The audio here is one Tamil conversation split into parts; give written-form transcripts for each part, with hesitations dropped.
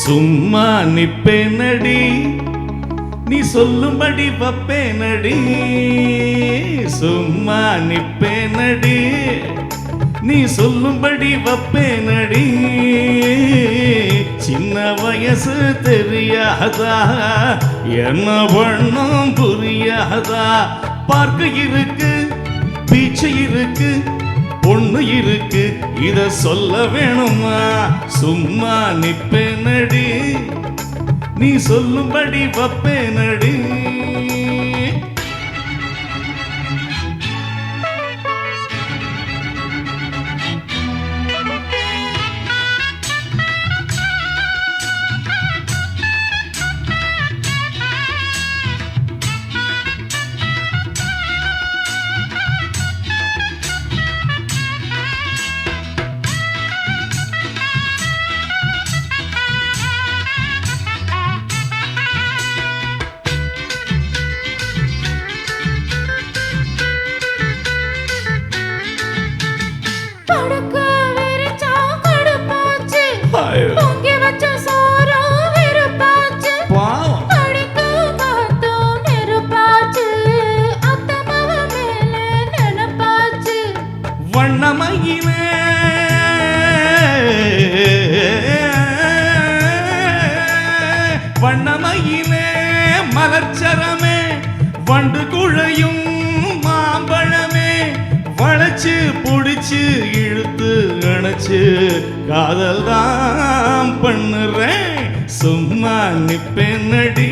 சும்மா நிப்பேனடி நீ சொல்லும்படி வப்பேனடி சும்மா நிப்பேனடி நீ சொல்லும்படி வப்பேனடி சின்ன வயசு தெரியாதா என்ன பண்ணும் புரியாதா பார்க்க இருக்கு பீச்சு இருக்கு பொண்ணு இருக்கு இத சொல்ல வேணுமா சும்மா நிப்பேனடி நீ சொல்லும்படி வப்பேனடி வண்ணமயிலே வண்ணமயிலே மலர்ச்சரமே வண்டு குழையும் மாம்பழமே வளைச்சு புடிச்சு இழுத்து அணைச்சு காதல் தான் பண்ணுறேன் சும்மா நிப்பேனடி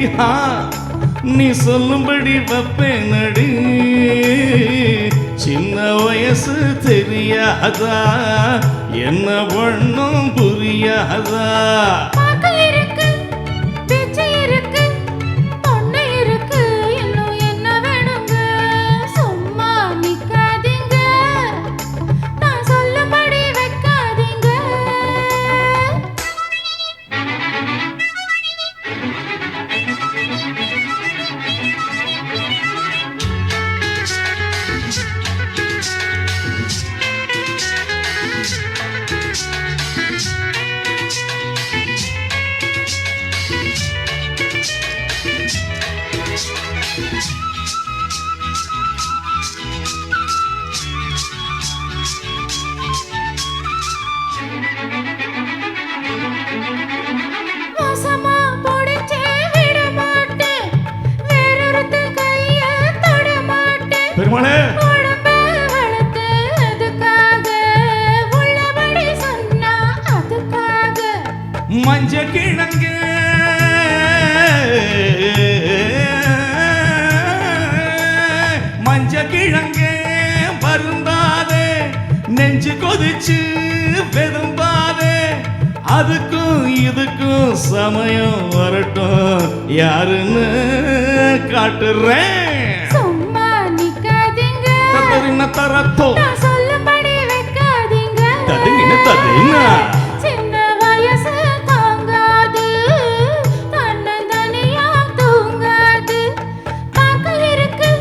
நீ சொல்லும்படி வப்பேனடி சின்ன வயசு தெரியாதா என்ன பண்ணும் புரியாதா பெருமாளே மஞ்ச கிழங்கு மஞ்ச கிழங்கு வருந்தாதே நெஞ்சு கொதிச்சு வெதும்பாதே அதுக்கும் இதுக்கும் சமயம் வரட்டும் யாருன்னு காட்டுறேன் தரத்தோ சொல்லும்படி வைக்காதீங்க தடுங்க தடுங்க சின்ன வயசு தாங்காது தன்னந்தனியா தூங்காது பார்க்க இருக்கு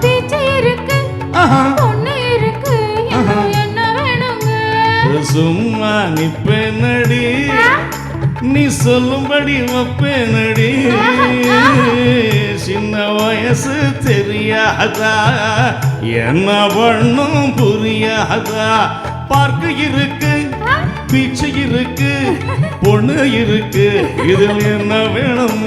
பீச்சு இருக்கு பொண்ணு இருக்கு என்ன வேணுங்க சும்மா நிப்பேனடி நீ சொல்லும்படி வப்பேனடி சின்ன வயசு தெரியாதா என்ன பண்ணும் புரியாதா பார்க்க இருக்கு பீச்சு இருக்கு பொண்ணு இருக்கு இதில் என்ன வேணும்